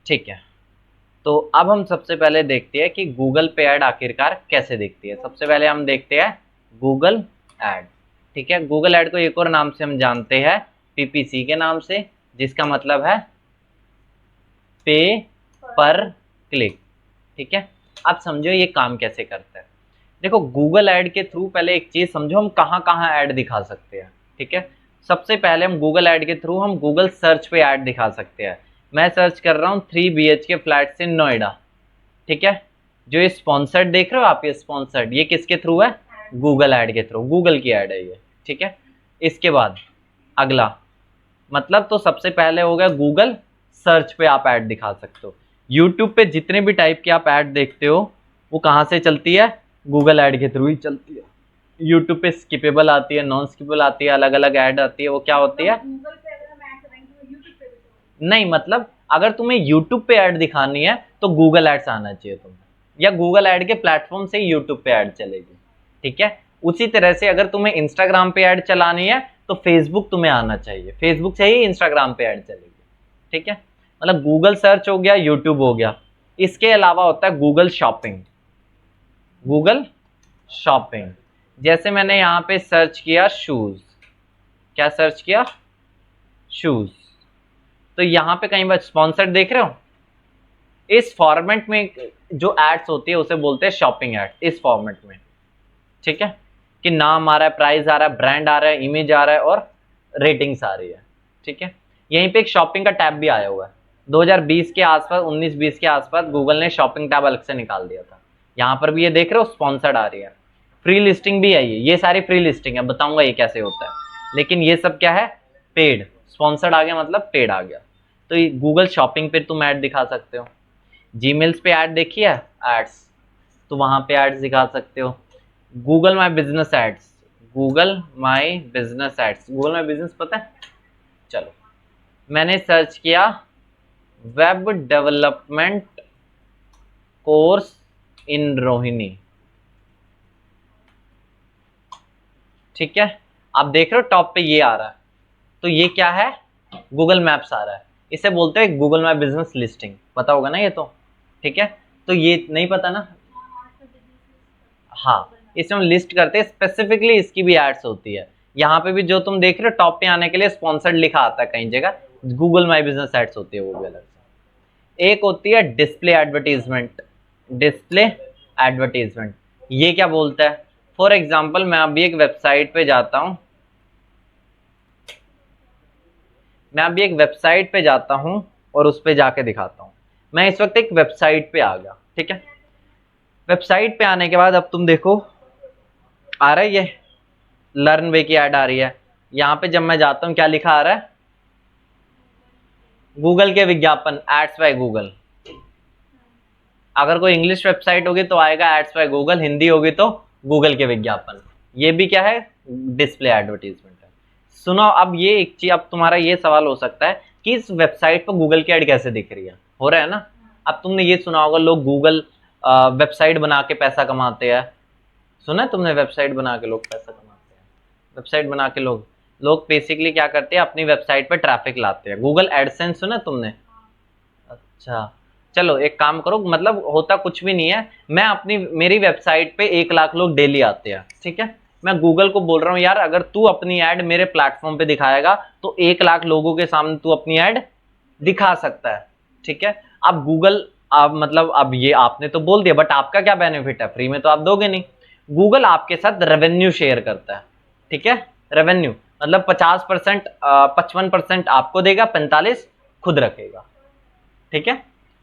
ठीक है, तो अब हम सबसे पहले देखते हैं कि गूगल पे ऐड आखिरकार कैसे दिखती है। सबसे पहले हम देखते हैं गूगल ऐड। ठीक है, गूगल ऐड को एक और नाम से हम जानते हैं पीपीसी के नाम से, जिसका मतलब है पे पर क्लिक। ठीक है, अब समझो ये काम कैसे करता है। देखो, गूगल ऐड के थ्रू पहले एक चीज समझो, हम कहाँ कहाँ ऐड दिखा सकते हैं। ठीक है, सबसे पहले हम गूगल ऐड के थ्रू हम गूगल सर्च पे ऐड दिखा सकते हैं। मैं सर्च कर रहा हूँ 3 BHK फ्लैट्स इन नोएडा। ठीक है, जो ये स्पॉन्सर्ड देख रहे हो आप, ये स्पॉन्सर्ड, ये किसके थ्रू है? गूगल ऐड के थ्रू, गूगल की ऐड है ये। ठीक है, इसके बाद अगला मतलब, तो सबसे पहले हो गया गूगल सर्च पे आप ऐड दिखा सकते हो। यूट्यूब पे जितने भी टाइप की आप ऐड देखते हो वो कहाँ से चलती है? गूगल ऐड के थ्रू ही चलती है। यूट्यूब पे स्किपेबल आती है, नॉन स्किपेबल आती है, अलग अलग ऐड आती है, वो क्या होती है? नहीं, मतलब अगर तुम्हें यूट्यूब पे ऐड दिखानी है तो गूगल एड्स आना चाहिए तुम्हें, या गूगल ऐड के प्लेटफॉर्म से यूट्यूब पे ऐड चलेगी। ठीक है, उसी तरह से अगर तुम्हें इंस्टाग्राम पे ऐड चलानी है तो फेसबुक तुम्हें आना चाहिए, फेसबुक से ही इंस्टाग्राम पे ऐड चलेगी। ठीक है, मतलब गूगल सर्च हो गया, यूट्यूब हो गया। इसके अलावा होता है गूगल शॉपिंग। गूगल शॉपिंग, जैसे मैंने यहाँ पे सर्च किया शूज, क्या सर्च किया? शूज। तो यहाँ पे कहीं बार स्पॉन्सर्ड देख रहे हो? इस फॉर्मेट में जो एड्स होती है उसे बोलते हैं शॉपिंग एड, इस फॉर्मेट में। ठीक है, कि नाम आ रहा है, प्राइस आ रहा है, ब्रांड आ रहा है, इमेज आ रहा है और रेटिंग्स आ रही है। ठीक है, यहीं पे एक शॉपिंग का टैब भी आया हुआ है। 2020 के आसपास, 19-20 के आसपास गूगल ने शॉपिंग टैब अलग से निकाल दिया था। यहाँ पर भी ये देख रहे हो स्पॉन्सर्ड आ रही है, फ्री लिस्टिंग भी आई है। ये सारी फ्री लिस्टिंग है, बताऊंगा ये कैसे होता है। लेकिन ये सब क्या है? पेड। स्पॉन्सर्ड आ गया मतलब पेड आ गया। तो गूगल शॉपिंग पे तुम ऐड दिखा सकते हो। जीमेल्स पे ऐड देखी है, एड्स, तो वहां पे एड्स दिखा सकते हो। Google my business ads, Google my business ads, Google my business पता है? चलो, मैंने सर्च किया web development course in Rohini. ठीक है, आप देख रहे हो टॉप पे ये आ रहा है, तो ये क्या है? गूगल मैप्स आ रहा है। इसे बोलते हैं गूगल माई बिजनेस लिस्टिंग, पता होगा ना ये तो। ठीक है, तो ये नहीं पता ना? हाँ, इसमें हम लिस्ट करते हैं, स्पेसिफिकली इसकी भी एड्स होती है। यहाँ पे भी जो तुम देख रहे हो टॉप पे आने के लिए स्पॉन्सर्ड लिखा आता है कई जगह, गूगल माई बिजनेस एड्स होती है, वो भी अलग से। एक होती है डिस्प्ले एडवर्टीजमेंट। डिस्प्ले एडवर्टीजमेंट, ये क्या बोलता है? फॉर एग्जाम्पल, मैं अभी एक वेबसाइट पे जाता हूँ, और उस पे जाके दिखाता हूँ। मैं इस वक्त एक वेबसाइट पे आ गया। ठीक है, वेबसाइट पे आने के बाद अब तुम देखो आ रहा है ये लर्न वे की ऐड आ रही है। यहाँ पे जब मैं जाता हूँ क्या लिखा आ रहा है? गूगल के विज्ञापन, एड्स बाय गूगल। अगर कोई इंग्लिश वेबसाइट होगी तो आएगा एड्स बाय गूगल, हिंदी होगी तो गूगल के विज्ञापन। ये भी क्या है? डिस्प्ले एडवर्टीजमेंट है। सुनो, अब ये एक चीज, अब तुम्हारा ये सवाल हो सकता है कि इस वेबसाइट पर गूगल की ऐड कैसे दिख रही है? हो रहा है ना? अब तुमने ये सुना होगा लोग गूगल वेबसाइट बना के पैसा कमाते हैं। सुना है तुमने? वेबसाइट बना के लोग पैसा कमाते हैं। वेबसाइट बना के लोग लोग बेसिकली क्या करते हैं? अपनी वेबसाइट पे ट्रैफिक लाते हैं। गूगल एडसेंस सुना तुमने? अच्छा, चलो एक काम करो, मतलब होता कुछ भी नहीं है। मैं अपनी मेरी वेबसाइट पे 1 लाख लोग डेली आते हैं। ठीक है, मैं गूगल को बोल रहा हूँ यार, अगर तू अपनी ऐड मेरे प्लेटफॉर्म पे दिखाएगा तो 1 लाख लोगों के सामने तू अपनी ऐड दिखा सकता है। ठीक है, अब गूगल, आप मतलब अब ये आपने तो बोल दिया, बट आपका क्या बेनिफिट है? फ्री में तो आप दोगे नहीं। गूगल आपके साथ रेवेन्यू शेयर करता है। ठीक है, रेवेन्यू मतलब 50%, 55% आपको देगा, 45 खुद रखेगा। ठीक है,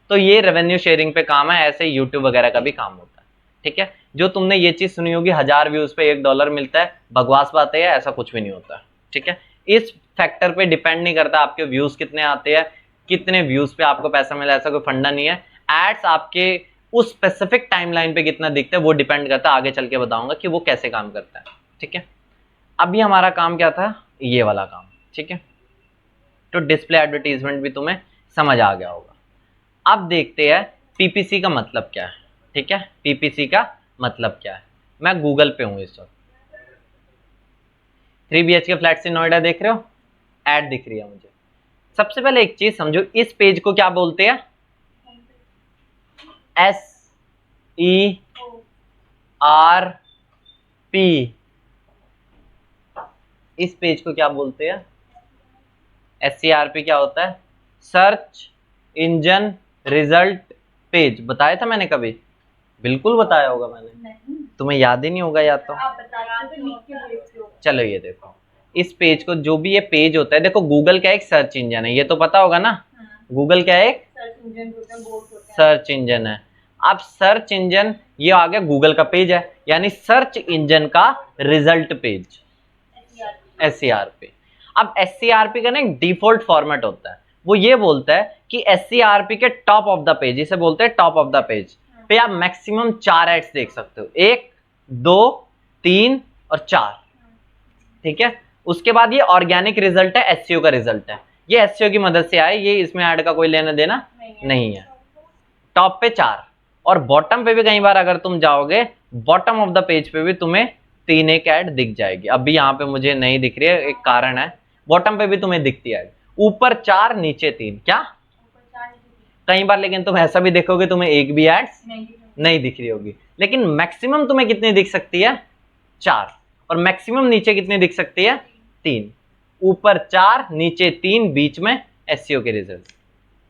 तो ये रेवेन्यू शेयरिंग पे काम है, ऐसे यूट्यूब वगैरह का भी काम होता है। ठीक है, जो तुमने ये चीज सुनी होगी 1000 व्यूज पे $1 मिलता है, बकवास बात है, ऐसा कुछ भी नहीं होता। ठीक है, इस फैक्टर पे डिपेंड नहीं करता आपके व्यूज कितने आते हैं, कितने व्यूज पे आपको पैसा मिला, ऐसा कोई फंडा नहीं है। एड्स आपके उस स्पेसिफिक टाइमलाइन पे कितना दिखता है वो डिपेंड करता है, आगे चल के बताऊंगा कि वो कैसे काम करता है। ठीक है, अभी हमारा काम क्या था? ये वाला काम। ठीक है, तो डिस्प्ले एडवर्टीजमेंट भी तुम्हें समझ आ गया होगा। अब देखते हैं पीपीसी का मतलब क्या है। ठीक है, पीपीसी का मतलब क्या है? मैं गूगल पे हूं इस वक्त, 3 BHK फ्लैट्स इन नोएडा देख रहे हो, ऐड दिख रही है मुझे। सबसे पहले एक चीज समझो, इस पेज को क्या बोलते हैं? SERP, इस पेज को क्या बोलते हैं? SERP क्या होता है? Search engine result page. बताया था मैंने कभी? बिल्कुल बताया होगा मैंने। नहीं। तुम्हें याद ही नहीं होगा या तो आप बताते तो लिख के भेजते हो। चलो ये देखो, इस पेज को, जो भी ये पेज होता है, देखो गूगल क्या एक सर्च इंजन है, ये तो पता होगा ना। गूगल क्या है? एक सर्च इंजन होता है, बोर्ड होता है। सर्च इंजन है। अब सर्च इंजन, ये आ गया गूगल का पेज है, यानी सर्च इंजन का रिजल्ट पेज, SERP। अब SERP का ना एक डिफॉल्ट फॉर्मेट होता है, वो ये बोलता है कि SERP के टॉप ऑफ द पेज, इसे बोलते हैं टॉप ऑफ द पेज पे आप मैक्सिमम 4 एड्स देख सकते हो, 1, 2, 3 और 4। ठीक है, उसके बाद ये ऑर्गेनिक रिजल्ट है, SEO का रिजल्ट है, ये SEO की मदद से आए, ये इसमें ऐड का कोई लेना देना नहीं है। टॉप पे 4 और बॉटम पे भी कई बार अगर तुम जाओगे, बॉटम ऑफ द पेज पे भी तुम्हें 3 एक ऐड दिख जाएगी। अभी यहाँ पे मुझे नहीं दिख रही है, एक कारण है, बॉटम पे भी तुम्हें दिखती है, ऊपर 4 नीचे 3। क्या कई बार लेकिन तुम ऐसा भी देखोगे तुम्हें एक भी एड्स नहीं दिख रही होगी, लेकिन मैक्सिमम तुम्हें कितनी दिख सकती है? 4। और मैक्सिमम नीचे कितनी दिख सकती है? 3। ऊपर 4 नीचे 3, बीच में SEO के रिजल्ट।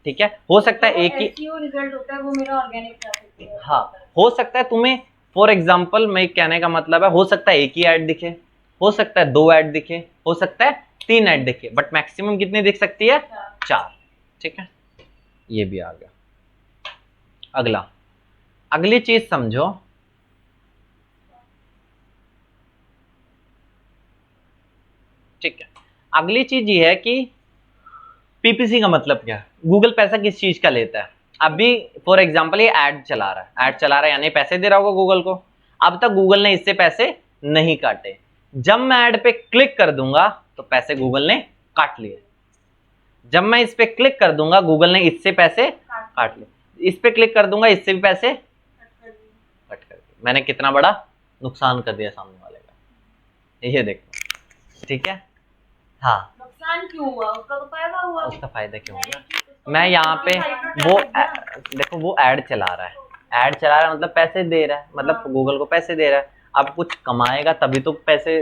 ठीक है, हो सकता है एक ही SEO रिजल्ट होता है, वो मेरा ऑर्गेनिक ट्रैफिक है। हाँ, हो सकता है तुम्हें, फॉर एग्जाम्पल मैं कहने का मतलब है, हो सकता है एक ही ऐड दिखे, हो सकता है 2 ऐड दिखे, हो सकता है 3 ऐड दिखे, बट मैक्सिमम कितनी दिख सकती है? 4। ठीक है, ये भी आ गया। अगला, अगली चीज समझो, ठीक है, अगली चीज ये है कि PPC का मतलब क्या है? गूगल पैसा किस चीज का लेता है? अभी फॉर एग्जांपल ये ऐड चला रहा है, ऐड चला रहा है यानी पैसे दे रहा होगा गूगल को। अब तक गूगल ने इससे पैसे नहीं काटे, जब मैं ऐड पे क्लिक कर दूंगा तो पैसे गूगल ने काट लिए। जब मैं इस पे क्लिक कर दूंगा गूगल ने इससे पैसे काट लिए, इस पे क्लिक कर दूंगा इससे भी पैसे कट कर दिए। मैंने कितना बड़ा नुकसान कर दिया सामने वाले का, ये देखो। ठीक है, हाँ, नुकसान क्यों हुआ? उसका तो फायदा हुआ। उसका फायदा क्यों होगा? मैं यहाँ पे वो देखो वो ऐड चला रहा है, ऐड चला रहा है मतलब पैसे दे रहा है, मतलब गूगल को पैसे दे रहा है। अब कुछ कमाएगा तभी तो पैसे,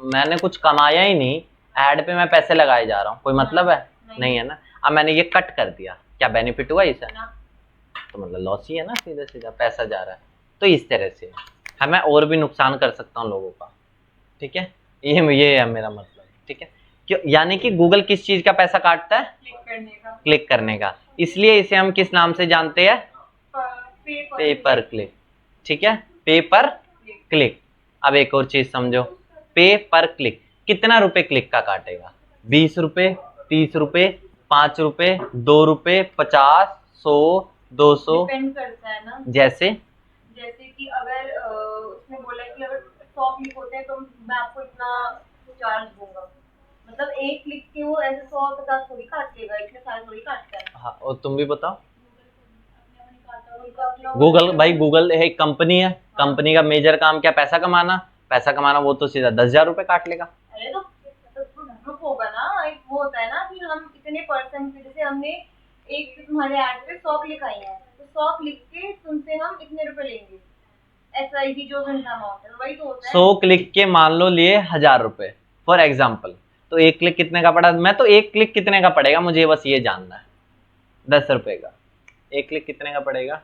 मैंने कुछ कमाया ही नहीं, ऐड पे मैं पैसे लगाए जा रहा हूँ, कोई मतलब है? नहीं है ना। अब मैंने ये कट कर दिया, क्या बेनिफिट हुआ इसे? तो मतलब लॉस ही है ना, सीधा सीधा पैसा जा रहा है। तो इस तरह से है, मैं और भी नुकसान कर सकता हूँ लोगों का। ठीक है, ये है मेरा मतलब। ठीक है, क्यों? यानी कि गूगल किस चीज का पैसा काटता है? क्लिक करने का। इसलिए इसे हम किस नाम से जानते हैं? पे पर क्लिक। ठीक है, पे पर क्लिक। अब एक और चीज समझो, पे पर क्लिक कितना रुपए क्लिक का काटेगा? 20 रुपए, 30 रुपए, 5 रुपए, 2 रुपए, 50, 100, 200, डिपेंड करता है ना। जैसे कि अगर उसने बोला कि अगर 100 क्लिक होते हैं तो मैं आपको इतना चार्ज दूंगा, मतलब एक क्लिक के वो ऐसे 100-50 थोड़ी काट लेगा, इतने सारे थोड़ी काटता है। हाँ, और तुम भी बताओ। गूगल भाई, गूगल एक कंपनी है, कंपनी का मेजर काम क्या? पैसा कमाना। पैसा कमाना, वो तो सीधा 10,000 रुपए काट लेगा। अरे तो ग्रुप होगा ना, एक वो होता है ना कि हम इतने परसेंट, जैसे हमने एक तुम्हारे ऐड पे 100 क्लिक आई है तो 100 क्लिक के तुमसे हम इतने रुपए लेंगे, SIP जो घंटा अमाउंट है वही तो होता है। 100 क्लिक के मान लो लिए 1,000 रुपए फॉर एग्जाम्पल, तो एक क्लिक कितने का पड़ा? मैं तो एक क्लिक कितने का पड़ेगा मुझे बस ये जानना है। 10 रुपए का एक क्लिक कितने का पड़ेगा?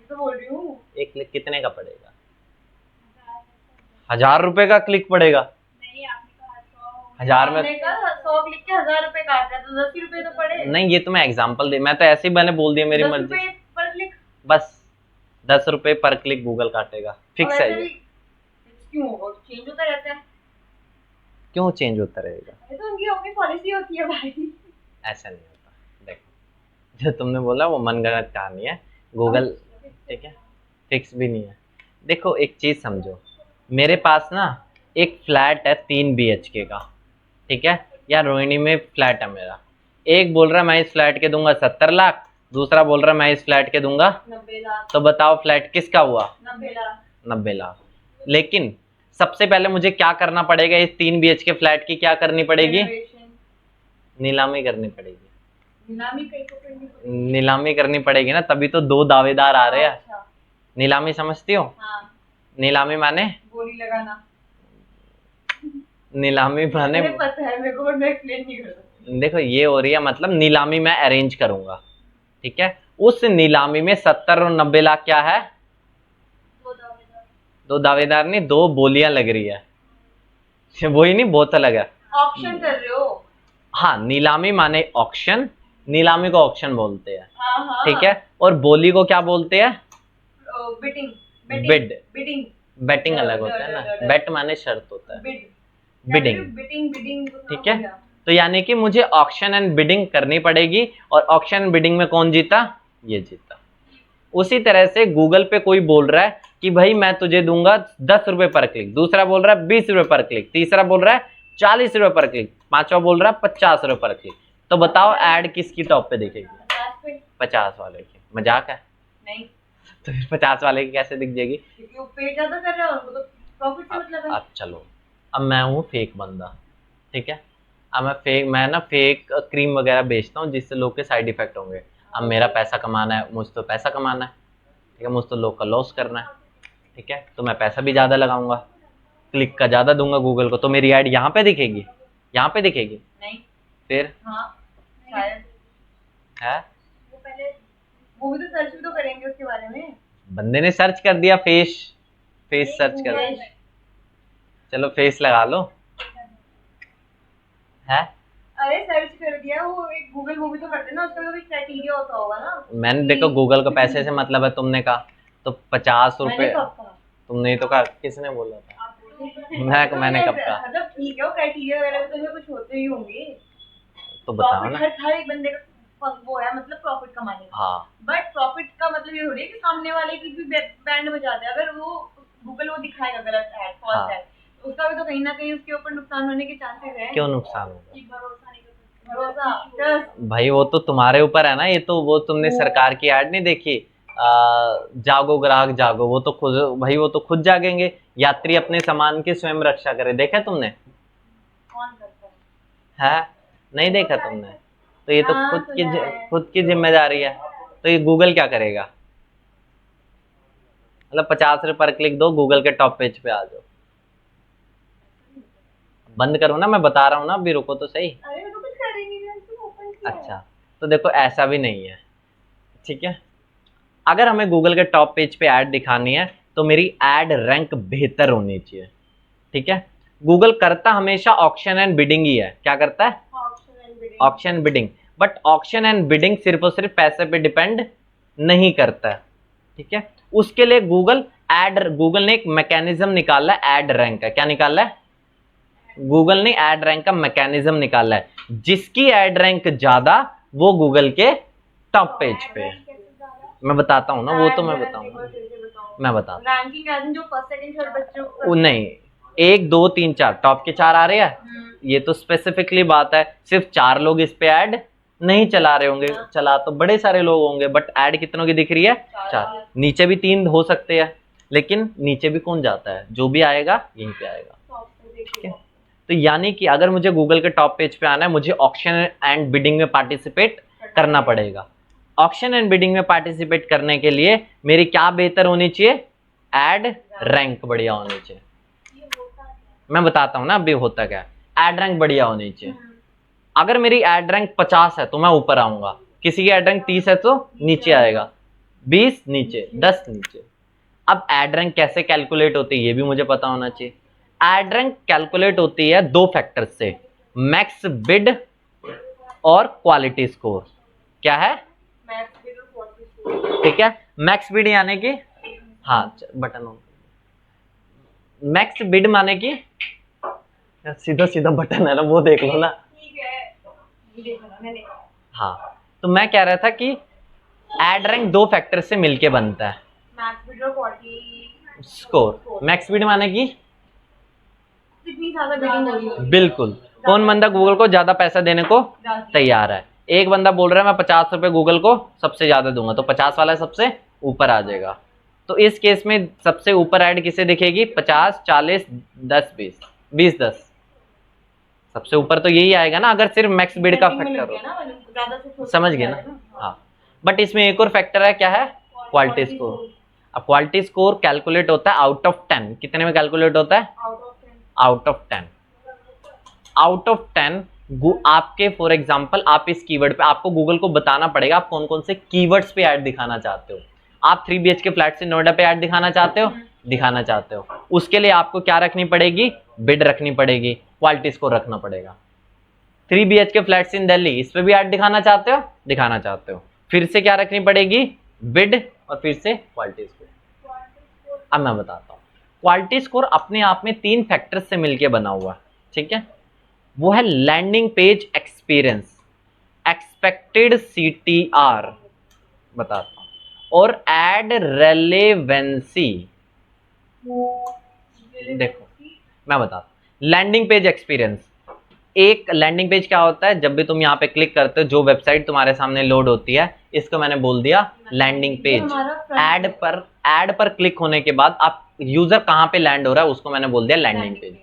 तो बोल रही हूँ एक क्लिक कितने का पड़ेगा? 1,000 रुपए का क्लिक पड़ेगा। नहीं, आपने कहा 1,000 में 100 क्लिक के 1,000 रुपए काट रहा है तो 10 ही रुपए तो पड़े। नहीं, ये तो मैं एग्जाम्पल दे, मैं तो ऐसे ही मैंने बोल दिया, मेरी 10 मर्जी। रुपए पर क्लिक, बस 10 रुपए पर क्लिक गूगल काटेगा, फिक्स है ये। क्यों होगा? चेंज होता रहता है। क्यों चेंज होता रहेगा? अरे तो उनकी अपनी पॉलिसी होती है भाई। ऐसा नहीं होता, देखो जो तुमने बोला वो मनगढ़ंत कहानी है, गूगल ठीक है फिक्स भी नहीं है। देखो एक चीज समझो, मेरे पास ना एक फ्लैट है 3 BHK का, ठीक है, या रोहिणी में फ्लैट है मेरा। एक बोल रहा है मैं इस फ्लैट के दूंगा 70 लाख, दूसरा बोल रहा है मैं इस फ्लैट के दूंगा 90 लाख। तो बताओ फ्लैट किसका हुआ? 90 लाख। 90 लाख। लेकिन सबसे पहले मुझे क्या करना पड़ेगा? इस 3 BHK फ्लैट की क्या करनी पड़ेगी? नीलामी करनी पड़ेगी। नीलामी कहीं को करनी पड़ेगी। नीलामी करनी पड़ेगी ना, तभी तो 2 दावेदार आ रहे हैं। अच्छा, नीलामी समझती हो? हाँ, नीलामी माने, बोली लगाना। नीलामी माने मुझे पता है, मेरे को, बट मैं एक्सप्लेन नहीं कर सकती। देखो ये हो रही है, मतलब नीलामी मैं अरेंज करूंगा, ठीक है। उस नीलामी में 70 और 90 लाख क्या है? दो दावेदार। 2 दावेदार नहीं, 2 बोलियां लग रही है। वही नहीं, बहुत अलग है। ऑप्शन कर रहे हो? हाँ, नीलामी माने ऑक्शन, नीलामी को ऑक्शन बोलते हैं, हाँ हाँ। ठीक है। और बोली को क्या बोलते हैं? बिटिंग। बिड। बिडिंग। बैटिंग अलग होता है ना, बेट माने शर्त होता है। बिड। Bidding, bidding bidding. ठीक है। तो यानी कि मुझे ऑक्शन एंड बिडिंग करनी पड़ेगी, और ऑक्शन एंड बिडिंग में कौन जीता? ये जीता। उसी तरह से गूगल पे कोई बोल रहा है कि भाई मैं तुझे दूंगा 10 रुपए पर क्लिक, दूसरा बोल रहा है 20 रुपए पर क्लिक, तीसरा बोल रहा है 40 रुपए पर क्लिक, पांचवा बोल रहा है 50 रुपए पर क्लिक। तो बताओ ऐड किसकी टॉप पे दिखेगी? 50 वाले की। मजाक है? नहीं, तो फिर 50 वाले की कैसे दिख जाएगी? क्योंकि वो पे ज्यादा कर रहा है, उनको तो प्रॉफिट से मतलब है। अब चलो, अब मैं हूँ फेक बंदा, ठीक है। अब मैं ना फेक क्रीम वगैरह बेचता हूँ जिससे लोग के साइड इफेक्ट होंगे। अब मेरा पैसा कमाना है, मुझ तो पैसा कमाना है, ठीक है, मुझ तो लोग का लॉस करना है, ठीक है। तो मैं पैसा भी ज़्यादा लगाऊंगा, क्लिक का ज़्यादा दूंगा गूगल को, तो मेरी ऐड यहाँ पे दिखेगी, यहाँ पे दिखेगी। नहीं। फिर हाँ, शायद है, वो पहले वो भी तो सर्च भी तो करेंगे उसके बारे में। बंदे ने सर्च कर दिया फेस, फेस सर्च कर दिया, चलो फेस लगा लो, है। अरे सर्च कर दिया, वो एक गूगल मूवी तो करते हैं ना, उसका भी क्राइटेरिया होता होगा ना। मैंने देखो गूगल को पैसे से मतलब है, तुमने कहा तो 50 मैंने रुपए, कब कहा? तुमने ही तो कहा, किसने बोला था? आप बोले। मैंने कब कहा? मतलब ठीक है, वो क्राइटेरिया वगैरह तो तुम्हें कुछ होते ही होंगे। तो बताओ प्रॉफिट ना। हर एक बंदे का वो है, मतलब प्रॉफिट कमाने का। हाँ, बट प्रॉफिट का मतलब ये थोड़ी है कि सामने वाले की भी बैंड बजा दे। अगर वो गूगल वो दिखाएगा गलत ऐड, फॉल्स हाँ। ऐड, तो उसका भी तो कहीं ना कहीं उसके ऊपर नुकसान होने के चांसेस है। क्यों नुकसान होगा? कि भरोसा नहीं कर सकते। भरोसा, ट्रस्ट। भाई वो तो तुम्हारे ऊपर है ना, ये तो वो तुमने सरकार की ऐड नहीं देखी, जागो ग्राहक जागो, वो तो खुद, भाई वो तो खुद जागेंगे, यात्री अपने सामान की स्वयं रक्षा करे, देखा तुमने? कौन करता है? है, नहीं देखा तुमने? तो ये तो हाँ, खुद की सुना है। खुद की जिम्मेदारी है। तो ये गूगल क्या करेगा? मतलब 50 रुपए पर क्लिक दो, गूगल के टॉप पेज पे आ जाओ। बंद करो ना, मैं बता रहा हूँ ना, अभी रुको तो सही। अरे मैं तो कुछ कर ही नहीं रहा, तुम ओपन किया है। अच्छा, तो देखो ऐसा भी नहीं है, ठीक है। अगर हमें गूगल के टॉप पेज पे ऐड दिखानी है तो मेरी ऐड रैंक बेहतर होनी चाहिए, ठीक है। गूगल करता हमेशा ऑक्शन एंड बिडिंग ही है, क्या करता है? Option and bidding. Auction bidding. But auction and bidding सिर्फ और सिर्फ पैसे पे डिपेंड नहीं करता है, ठीक है। उसके लिए गूगल ने एक मैकेनिज्म निकाला है, ऐड रैंक का। क्या निकाला है? गूगल ने ऐड रैंक का मैकेनिज्म निकाला है, जिसकी ऐड रैंक ज्यादा वो गूगल के टॉप पेज पे है। मैं बताता हूँ ना, वो तो मैं बताऊंगा, मैं बताता रैंकिंग एज इन जो फर्स्ट सेकंड थर्ड बच्चों हूँ। नहीं, 1 2 3 4 टॉप के 4 आ रहे हैं, ये तो स्पेसिफिकली बात है, सिर्फ 4 लोग इस पे ऐड नहीं चला रहे होंगे, चला तो बड़े सारे लोग होंगे, बट ऐड कितनों की दिख रही है? 4। नीचे भी 3 हो सकते हैं, लेकिन नीचे भी कौन जाता है? जो भी आएगा यहीं पे आएगा, ठीक है। तो यानी कि अगर मुझे गूगल के टॉप पेज पे आना है, मुझे ऑक्शन एंड बिडिंग में पार्टिसिपेट करना पड़ेगा। ऑक्शन एंड बिडिंग में पार्टिसिपेट करने के लिए मेरी क्या बेहतर होनी चाहिए? ऐड रैंक बढ़िया होनी चाहिए। मैं बताता हूँ ना अभी होता क्या है। ऐड रैंक बढ़िया होनी चाहिए। अगर मेरी ऐड रैंक 50 है तो मैं ऊपर आऊंगा, किसी की ऐड रैंक 30 है तो नीचे आएगा, 20 नीचे, 10 नीचे। अब ऐड रैंक कैसे कैलकुलेट होती है ये भी मुझे पता होना चाहिए। ऐड रैंक कैलकुलेट होती है 2 फैक्टर से, मैक्स बिड और क्वालिटी स्कोर। क्या है? ठीक है, मैक्स बिड यानी कि, हाँ बटन ऑन, मैक्स बिड माने कि सीधा सीधा बटन है ना, वो देख लो ना। ठीक है, ये देखो ना मैंने। हाँ, तो मैं कह रहा था कि ऐड रैंक 2 फैक्टर से मिलके बनता है, मैक्स बिड और क्वालिटी स्कोर। मैक्स बिड माने कि कितनी ज्यादा बिडिंग हो रही है। बिल्कुल, कौन बंदा गूगल को ज्यादा पैसा देने को तैयार है। एक बंदा बोल रहा है मैं 50 रुपए गूगल को सबसे ज्यादा दूंगा, तो 50 वाला सबसे ऊपर आ जाएगा। तो इस केस में सबसे ऊपर ऐड किसे दिखेगी? 50 40 10 20 20 10 सबसे ऊपर तो यही आएगा ना, अगर सिर्फ मैक्स बिड का Setting में फैक्टर लग गया हो। ना, मतलब ज्यादा से छोटा समझ गए ना? हाँ, बट इसमें एक और फैक्टर है, क्या है? Quality score. अब क्वालिटी स्कोर कैलकुलेट होता है आउट ऑफ 10। कितने में कैलकुलेट होता है? Out of 10। आउट ऑफ 10 आपके फॉर एग्जांपल आप इस कीवर्ड पे, आपको गूगल को बताना पड़ेगा आप कौन कौन से कीवर्ड्स पे ऐड दिखाना चाहते हो। आप 3 BHK फ्लैट से नोएडा पे ऐड दिखाना चाहते हो, दिखाना चाहते हो, उसके लिए आपको क्या रखनी पड़ेगी? बिड रखनी पड़ेगी, क्वालिटी स्कोर रखना पड़ेगा। 3 BHK फ्लैट्स इन दिल्ली, इस पे भी ऐड दिखाना चाहते हो, दिखाना चाहते हो, फिर से क्या रखनी पड़ेगी? बिड, और फिर से क्वालिटी स्कोर। अब मैं बताता हूँ, क्वालिटी स्कोर अपने आप में 3 फैक्टर्स से मिलकर बना हुआ है, ठीक है? वो है landing page experience, expected CTR बताता हूँ, और एड रेलेवेंसी। देखो मैं बताता हूँ, लैंडिंग पेज एक्सपीरियंस, एक लैंडिंग पेज क्या होता है? जब भी तुम यहाँ पे क्लिक करते हो, जो वेबसाइट तुम्हारे सामने लोड होती है, इसको मैंने बोल दिया लैंडिंग पेज। ऐड पर क्लिक होने के बाद आप यूजर कहाँ पे लैंड हो रहा है, उसको मैंने बोल दिया लैंडिंग पेज,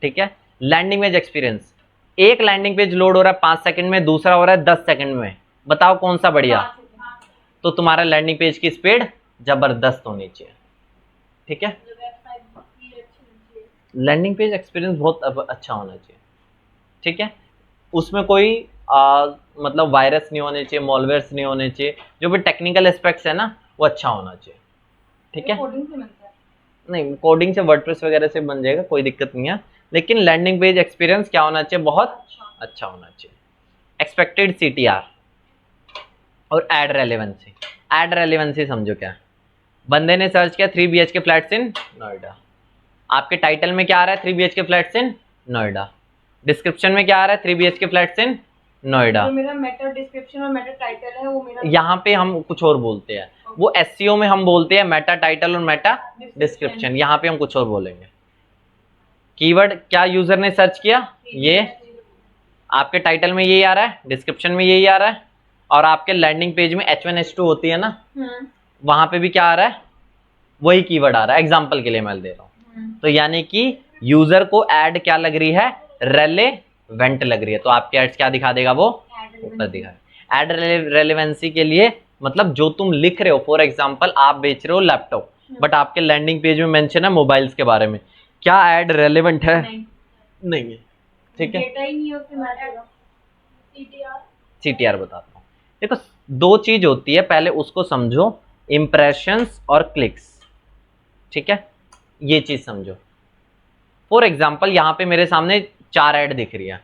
ठीक है? लैंडिंग पेज एक्सपीरियंस, एक लैंडिंग पेज लोड हो रहा है 5 सेकंड में, दूसरा हो रहा है 10 सेकंड में, बताओ कौन सा बढ़िया? तो तुम्हारा लैंडिंग पेज की स्पीड जबरदस्त होनी चाहिए, ठीक है? लैंडिंग पेज एक्सपीरियंस बहुत अच्छा होना चाहिए, ठीक है? उसमें कोई मतलब वायरस नहीं होने चाहिए, मॉलवेयर्स नहीं होने चाहिए, जो भी टेक्निकल एस्पेक्ट्स है ना, वो अच्छा होना चाहिए, ठीक है? कोडिंग से मिलता है। नहीं, कोडिंग से वर्डप्रेस वगैरह से बन जाएगा, कोई दिक्कत नहीं है, लेकिन लैंडिंग पेज एक्सपीरियंस क्या होना चाहिए? बहुत अच्छा होना चाहिए। एक्सपेक्टेड CTR और एड रेलेवेंसी। एड रेलेवेंसी समझो क्या है? बंदे ने सर्च किया 3 BHK फ्लैट्स इन नोएडा, आपके टाइटल में क्या आ रहा है? 3 BHK फ्लैट्स इन नोएडा, डिस्क्रिप्शन में क्या आ रहा है? 3 BHK फ्लैट्स इन नोएडा। जो मेरा मेटा डिस्क्रिप्शन और मेटा टाइटल है वो मेरा, यहाँ पे हम कुछ और बोलते हैं, वो SEO में हम बोलते हैं मेटा टाइटल और मेटा डिस्क्रिप्शन, यहाँ पे हम कुछ और बोलेंगे। कीवर्ड क्या यूजर ने सर्च किया, ये आपके टाइटल में यही आ रहा है, डिस्क्रिप्शन में यही आ रहा है, और आपके लैंडिंग पेज में H1 H2 होती है ना, वहां पे भी क्या आ रहा है? वही कीवर्ड आ रहा है। एग्जांपल के लिए मैं दे रहा हूँ, तो यानी कि यूजर को ऐड क्या लग रही है? रेलेवेंट लग रही है, तो आपके एड्स क्या दिखा देगा? वो ऊपर दिखा। एड रेलेवेंसी के लिए मतलब जो तुम लिख रहे हो, फॉर एग्जांपल आप बेच रहे हो लैपटॉप, बट आपके लैंडिंग पेज में मेंशन है मोबाइल्स के बारे में, क्या ऐड रेलेवेंट है? नहीं है, ठीक है? डेटा ही नहीं है उसके मैटर। CTR बताता हूँ। देखो 2 चीज होती है, पहले उसको समझो, इंप्रेशंस और क्लिक्स, ठीक है? ये चीज समझो। फॉर एग्जाम्पल यहाँ पे मेरे सामने 4 ऐड दिख रही है,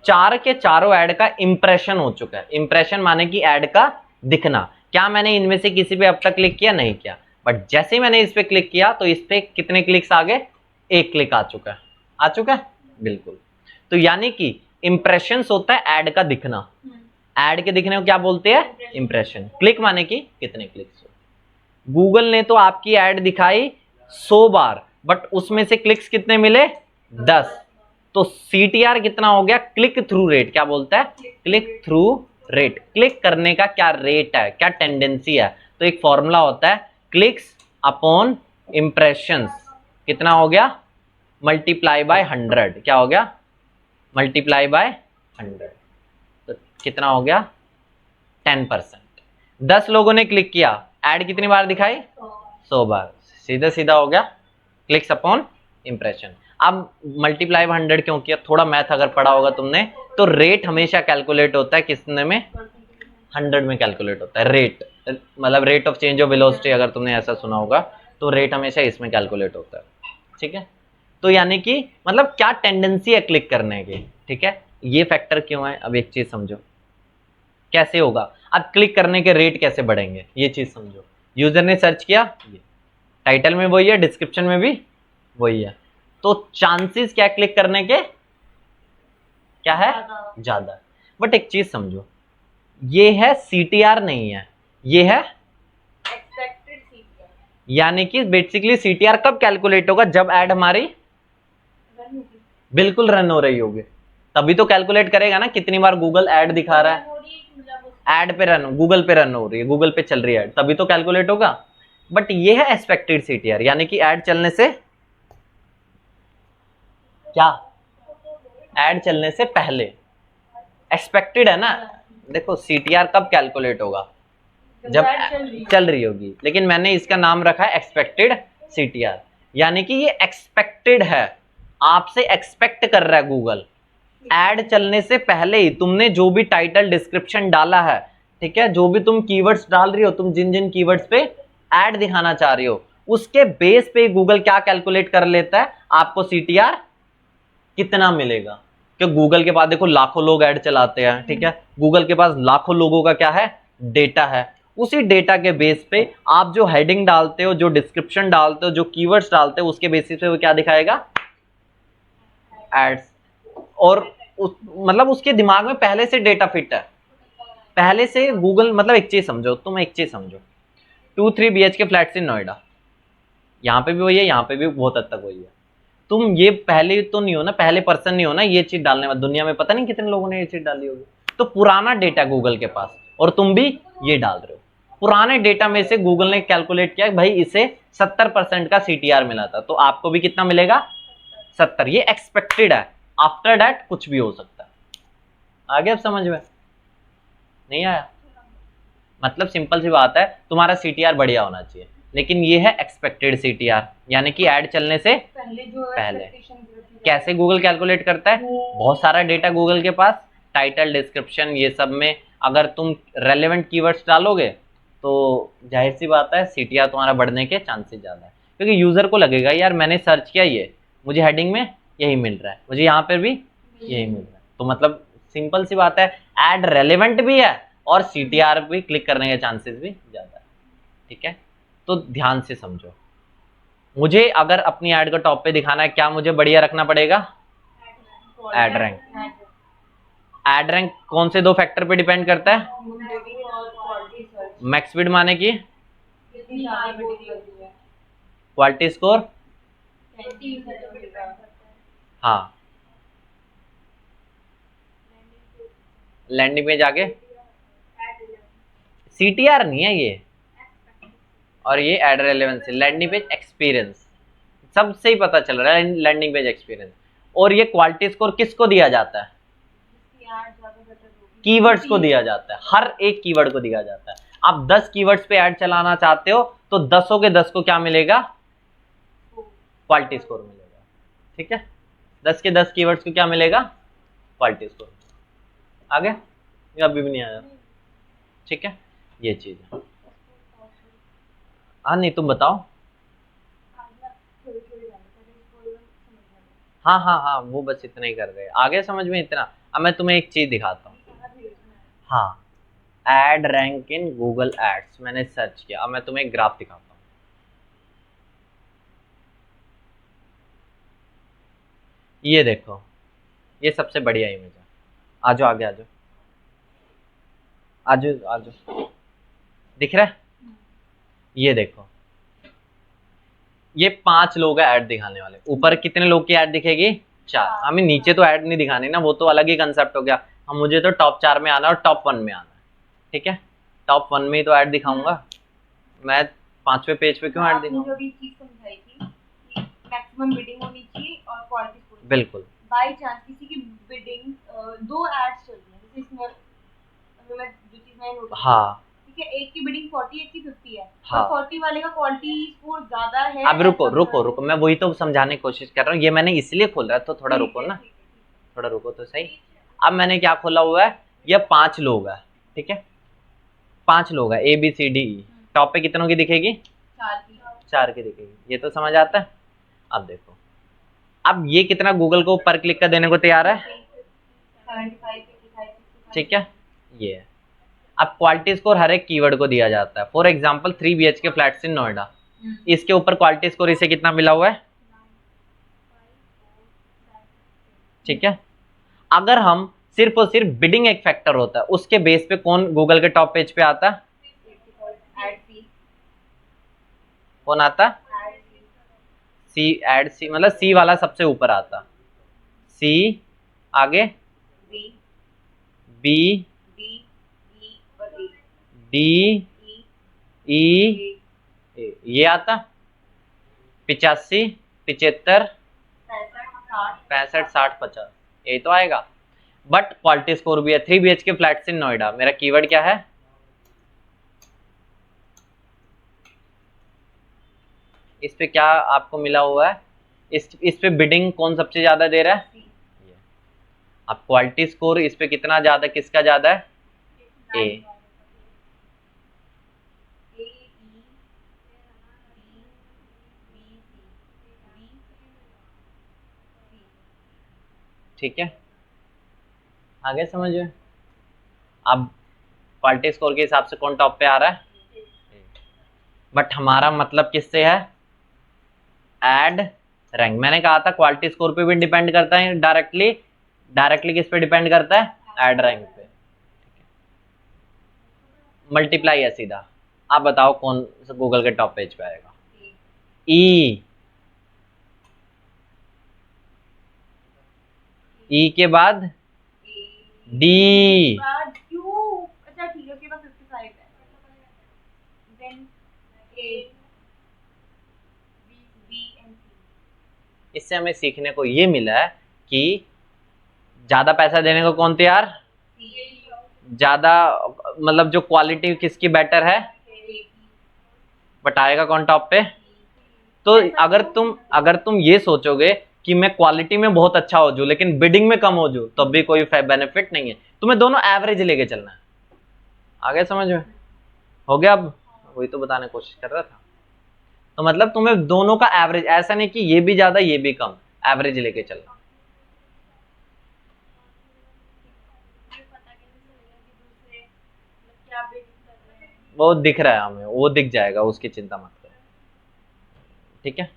4 के चारों ऐड का इंप्रेशन हो चुका है। इंप्रेशन माने कि ऐड का दिखना। क्या मैंने इनमें से किसी पे अब तक क्लिक किया? नहीं किया, बट जैसे ही मैंने इस पे क्लिक किया तो इस पे कितने क्लिक्स आ गए? 1 क्लिक आ चुका है, आ चुका है, बिल्कुल। तो यानी कि इंप्रेशंस होता है ऐड का दिखना, ऐड के दिखने को क्या बोलते हैं? इंप्रेशन। क्लिक माने कि कितने क्लिक्स हो। गूगल ने तो आपकी ऐड दिखाई 100 बार, बट उसमें से क्लिक्स कितने मिले? 10। तो CTR कितना हो गया? Click through rate. क्या बोलता है? Click through rate. क्लिक करने का क्या रेट है, क्या टेंडेंसी है? तो एक फॉर्मूला होता है क्लिक्स अपॉन इंप्रेशंस। कितना हो गया? Multiply by 100। क्या हो गया? Multiply by 100। तो कितना हो गया? 10%। 10 लोगों ने क्लिक किया, ऐड कितनी बार दिखाई? 100 बार। सीधा सीधा हो गया क्लिक्स अपॉन इंप्रेशन। अब मल्टीप्लाई 100 क्यों किया? थोड़ा मैथ अगर पढ़ा होगा तुमने तो रेट हमेशा कैलकुलेट होता है किसने में? 100 में कैलकुलेट होता है। रेट मतलब rate of change of velocity, अगर तुमने ऐसा सुना होगा तो रेट हमेशा इसमें कैलकुलेट होता है, ठीक है? तो यानी कि मतलब क्या टेंडेंसी है क्लिक करने की, ठीक है? ये फैक्टर क्यों है? अब एक चीज समझो कैसे होगा। अब क्लिक करने के रेट कैसे बढ़ेंगे, ये चीज समझो। यूजर ने सर्च किया, ये टाइटल में वही है, डिस्क्रिप्शन में भी वही है, तो चांसेस क्या क्लिक करने के? क्या है? ज्यादा। बट एक चीज समझो, ये है CTR नहीं है, ये है एक्सपेक्टेड CTR। यानी कि बेसिकली CTR कब कैलकुलेट होगा? जब ऐड हमारी बिल्कुल रन हो रही होगी, तभी तो कैलकुलेट करेगा ना कितनी बार गूगल ऐड दिखा रहा है। ऐड पे रन, गूगल पे रन हो रही है, गूगल पे चल रही है ऐड, तभी तो कैलकुलेट होगा। बट ये है एक्सपेक्टेड CTR, यानी कि ऐड चलने से क्या ऐड चलने से पहले, एक्सपेक्टेड है ना। देखो CTR कब कैलकुलेट होगा, जब चल रही होगी, लेकिन मैंने इसका नाम रखा है एक्सपेक्टेड CTR, यानी कि ये एक्सपेक्टेड है, आपसे एक्सपेक्ट कर रहा है गूगल। ऐड चलने से पहले ही तुमने जो भी टाइटल डिस्क्रिप्शन डाला है, ठीक है, जो भी तुम कीवर्ड्स डाल रही हो, तुम जिन जिन कीवर्ड्स पे ऐड दिखाना चाह रही हो, उसके बेस पे गूगल क्या कैलकुलेट कर लेता है, आपको CTR कितना मिलेगा। क्योंकि गूगल के पास देखो लाखों लोग ऐड चलाते हैं, ठीक है, गूगल के पास लाखों लोगों का क्या है, डेटा है। उसी डेटा के बेस पे आप जो हेडिंग डालते हो, जो डिस्क्रिप्शन डालते हो, जो कीवर्ड्स डालते हो, उसके बेसिस पे वो क्या दिखाएगा, एड्स। और मतलब उसके दिमाग में पहले से डेटा फिट है, पहले से गूगल, मतलब एक चीज समझो, तुम एक चीज समझो, 2-3 BHK फ्लैट्स इन नोएडा, यहाँ पे भी वही है, यहाँ पे भी बहुत हद तक वही है। तुम ये पहले तो नहीं हो ना, पहले पर्सन नहीं हो ना ये चीज डालने वाला, दुनिया में पता नहीं कितने लोगों ने ये चीज डाली होगी। तो पुराना डेटा गूगल के पास, और तुम भी ये डाल रहे हो, पुराने डेटा में से गूगल ने कैलकुलेट किया भाई इसे 70% का CTR मिला था, तो आपको भी कितना मिलेगा, 70। ये एक्सपेक्टेड है, आफ्टर दैट कुछ भी हो सकता है। आगे अब समझ में नहीं आया, मतलब सिंपल सी बात है, तुम्हारा CTR बढ़िया होना चाहिए, लेकिन ये है एक्सपेक्टेड CTR, यानी कि ऐड चलने से पहले। कैसे गूगल कैलकुलेट करता है, बहुत सारा डेटा गूगल के पास, टाइटल डिस्क्रिप्शन ये सब में अगर तुम रेलेवेंट कीवर्ड्स डालोगे तो जाहिर सी बात है CTR तुम्हारा बढ़ने के चांसेस ज़्यादा है, क्योंकि यूज़र को लगेगा यार मैंने सर्च किया, ये मुझे हेडिंग में यही मिल रहा है, मुझे यहाँ पर भी यही मिल रहा है, तो मतलब सिंपल सी बात है, ऐड रेलेवेंट भी है और CTR भी क्लिक करने के चांसेस भी ज़्यादा है, ठीक है। तो ध्यान से समझो, मुझे अगर अपनी ऐड को टॉप पे दिखाना है, क्या मुझे बढ़िया रखना पड़ेगा, ऐड रैंक। ऐड रैंक कौन से दो फैक्टर पे डिपेंड करता है, मैक्स स्पीड माने की क्वालिटी स्कोर, हाँ, लैंडिंग पेज आगे, CTR नहीं है ये, और ये ad relevancy, landing page experience, सबसे ही पता चल रहा है लैंडिंग पेज एक्सपीरियंस। और ये क्वालिटी स्कोर किसको दिया जाता है, कीवर्ड्स को दिया जाता है, हर एक कीवर्ड को दिया जाता है। आप 10 कीवर्ड्स पे ऐड चलाना चाहते हो तो 10 के 10 को क्या मिलेगा, क्वालिटी स्कोर मिलेगा, ठीक है, 10 के 10 कीवर्ड्स को क्या मिलेगा, क्वालिटी स्कोर। आगे अभी भी नहीं आया, ठीक है, ये चीज है। हाँ नहीं तुम बताओ, हाँ हाँ हाँ वो बस इतना ही कर रहे हैं, आगे समझ में इतना। अब मैं तुम्हें एक चीज दिखाता हूँ, हाँ, ad rank in Google ads मैंने सर्च किया, अब मैं तुम्हें एक ग्राफ दिखाता हूँ। ये देखो, ये सबसे बढ़िया इमेज है, आ जाओ आगे, आ जाओ आ जाओ आ जाओ, दिख रहा है, ये देखो, ये 5 लोग है ऐड दिखाने वाले, ऊपर कितने लोग की ऐड दिखेगी, 4। हमें नीचे तो ऐड नहीं दिखानी ना, वो तो अलग ही कंसेप्ट हो गया, हम मुझे तो टॉप 4 में आना है और टॉप 1 में आना है, ठीक है, टॉप 1 में ही तो ऐड दिखाऊंगा मैं, 5वें पेज पे क्यों ऐड दिखाऊंगा। मैक्सिमम बिडिंग होनी चाहिए और क्वालिटी स्कोर, बिल्कुल, बाय चांस किसी की बिडिंग 2 एड्स चल रही है, जैसे इसमें मैं जो चीज मैंने नोटिस, हाँ ठीक है, एक की बिडिंग 40 एक की 50 है, हाँ, और 40 वाले का क्वालिटी स्कोर ज्यादा है। अब रुको रुको रुको, मैं वही तो समझाने की कोशिश कर रहा हूँ, ये मैंने इसलिए खोला है, तो थोड़ा रुको ना, थोड़ा रुको तो सही। अब मैंने क्या खोला हुआ है, ये 5 लोग है, ठीक है, 5 लोग है ABCDE, टॉप पे कितनों की दिखेगी, 4 की दिखेगी, ये तो समझ आता है। अब देखो, अब ये कितना गूगल को पर क्लिक का देने को तैयार है, 75 55 ठीक है, ये है। अब क्वालिटी स्कोर हर एक कीवर्ड को दिया जाता है, फॉर एग्जांपल 3 BHK फ्लैट्स इन नोएडा, इसके ऊपर क्वालिटी स्कोर इसे कितना मिला हुआ है, ठीक है। अगर हम सिर्फ और सिर्फ बिडिंग एक फैक्टर होता है, उसके बेस पे कौन गूगल के टॉप पेज पे आता है, कौन आता, सी, एड सी, मतलब सी वाला सबसे ऊपर आता, सी, आगे बी, डी, ई, ये आता 85 75 65 60 50, यही तो आएगा। बट क्वालिटी स्कोर भी है। 3 BHK फ्लैट्स इन नोएडा, मेरा कीवर्ड क्या है? इस पे क्या आपको मिला हुआ है? इस पे बिडिंग कौन सबसे ज्यादा दे रहा है? ये। अब क्वालिटी स्कोर इस पे कितना ज्यादा, किसका ज्यादा है? ए। ठीक है, आगे समझ में? अब क्वालिटी स्कोर के हिसाब से कौन टॉप पे आ रहा है? बट हमारा मतलब किससे है? Ad rank. मैंने कहा था क्वालिटी स्कोर पे भी डिपेंड करता है डायरेक्टली। डायरेक्टली किस पे डिपेंड करता है? एड रैंक पे। मल्टीप्लाई है सीधा। आप बताओ कौन गूगल के टॉप पेज पे आएगा? ई। ई के बाद डी। अच्छा ठीक है, उसके बाद 55 है, देन ए बी एंड सी। इससे हमें सीखने को ये मिला है कि ज्यादा पैसा देने को कौन तैयार? ज्यादा मतलब जो क्वालिटी किसकी बेटर है? बट आएगा कौन टॉप पे? तो अगर तुम ये सोचोगे कि मैं क्वालिटी में बहुत अच्छा हो जाऊं लेकिन बिडिंग में कम हो जाऊं, तब भी कोई बेनिफिट नहीं है। तुम्हें दोनों एवरेज लेके चलना है। आगे समझ में? हो गया? अब वही तो बताने की कोशिश कर रहा था। तो मतलब तुम्हें दोनों का एवरेज, ऐसा नहीं कि ये भी ज्यादा ये भी कम, एवरेज लेके चलना। वो दिख रहा है हमें, वो दिख जाएगा, उसकी चिंता मत करो। ठीक है,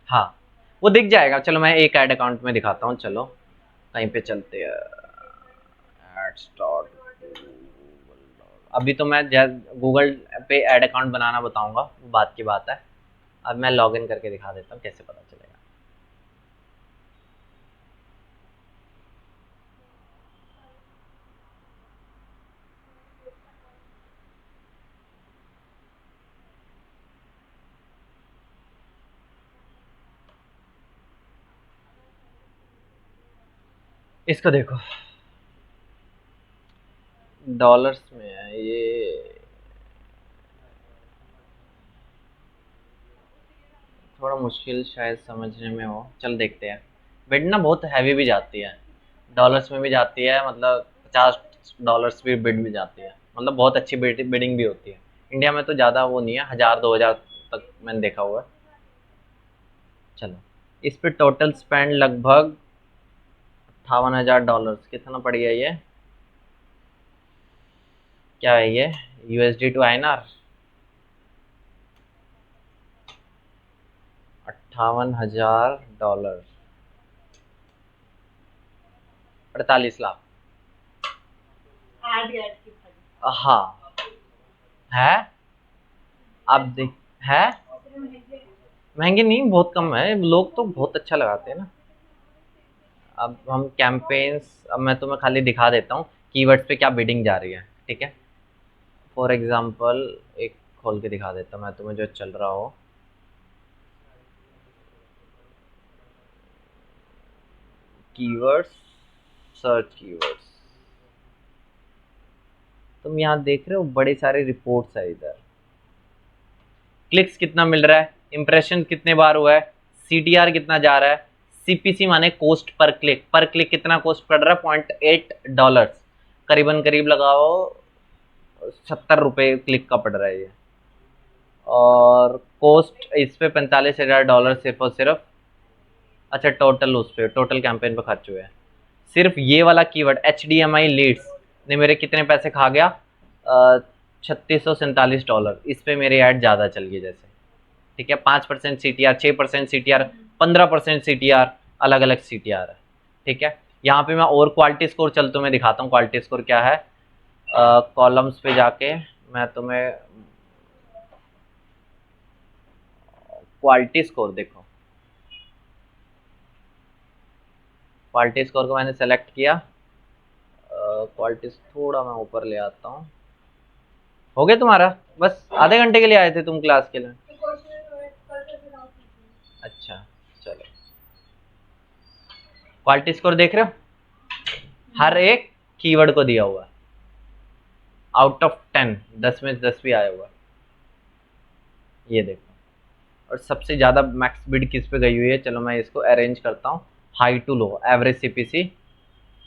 हाँ वो दिख जाएगा। चलो मैं एक ऐड अकाउंट में दिखाता हूँ। चलो कहीं पे चलते हैं। अभी तो मैं गूगल पे ऐड अकाउंट बनाना बताऊंगा, वो बात की बात है। अब मैं लॉगिन करके दिखा देता हूँ कैसे पता चलेगा। इसको देखो, डॉलर्स में है ये। थोड़ा मुश्किल शायद समझने में हो, चल देखते हैं। बिड ना बहुत हैवी भी जाती है, डॉलर्स में भी जाती है, मतलब $50 भी बिड भी जाती है, मतलब बहुत अच्छी बिडिंग भी होती है। इंडिया में तो ज़्यादा वो नहीं है, 1000-2000 तक मैंने देखा हुआ है। चलो इस पे टोटल स्पेंड लगभग $58,000। कितना पड़ गया ये? क्या है ये? USD to INR 58,000, 48 lakh. हाँ है। आप देख, है महंगी नहीं, बहुत कम है। लोग तो बहुत अच्छा लगाते हैं ना। अब हम कैंपेन्स, अब मैं तुम्हें खाली दिखा देता हूँ कीवर्ड्स पे क्या बिडिंग जा रही है। ठीक है, फॉर एग्जांपल एक खोल के दिखा देता हूँ मैं तुम्हें जो चल रहा हो। कीवर्ड्स, सर्च कीवर्ड्स, तुम यहाँ देख रहे हो बड़े सारे रिपोर्ट्स है इधर। क्लिक्स कितना मिल रहा है, इंप्रेशन कितने बार हुआ है, CTR कितना जा रहा है, CPC माने कॉस्ट पर क्लिक। पर क्लिक कितना कॉस्ट पड़ रहा है? $0.8, करीबन करीब लगाओ 70 रुपये क्लिक का पड़ रहा है ये। और कॉस्ट इस पे $45,000 सिर्फ और सिर्फ। अच्छा टोटल, उस पे टोटल कैंपेन पे खर्च हुए हैं। सिर्फ ये वाला कीवर्ड HDMI लीड्स ने मेरे कितने पैसे खा गया? $3647। इस पे मेरी ऐड ज़्यादा चल गई जैसे। ठीक है, 5% CTR, 6% CTR, 15% CTR, अलग अलग CTR है। ठीक है, यहाँ पे मैं और क्वालिटी स्कोर चल तुम्हें दिखाता हूँ क्वालिटी स्कोर क्या है। कॉलम्स पे जाके मैं तुम्हें क्वालिटी स्कोर देखो। क्वालिटी स्कोर को मैंने सेलेक्ट किया। क्वालिटी थोड़ा मैं ऊपर ले आता हूँ। हो गया तुम्हारा? बस आधे घंटे के लिए आए थे तुम क्लास के लिए? अच्छा चलो, क्वालिटी स्कोर देख रहे हो, हर एक कीवर्ड को दिया हुआ है, आउट ऑफ 10 10 में 10 भी आया हुआ है, ये देखो। और सबसे ज़्यादा मैक्स बिड किस पे गई हुई है, चलो मैं इसको अरेंज करता हूँ, high to low average CPC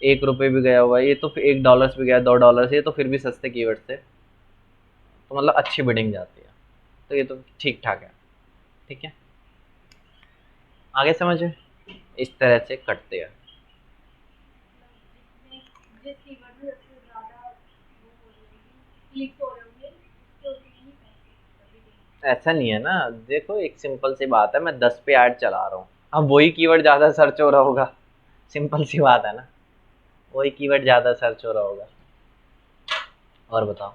1 रुपये भी गया हुआ है, ये तो फिर $1 भी गया, $2, ये तो फिर भी सस्ते कीवर्ड थे, तो मतलब अच्छी बिडिंग जाती है, तो ये तो ठीक ठाक है। ठीक है, आगे समझे, इस तरह से कटते हैं। जिस कीवर्ड में सबसे ज्यादा वो हो रही है क्लिक्स हो रहे होंगे उसके उतने ही पैसे। ऐसा नहीं है ना, देखो एक सिंपल सी बात है, मैं 10 पे ऐड चला रहा हूँ, अब वही कीवर्ड ज़्यादा सर्च हो रहा होगा, सिंपल सी बात है ना, वही कीवर्ड ज़्यादा सर्च हो रहा होगा। और बताओ।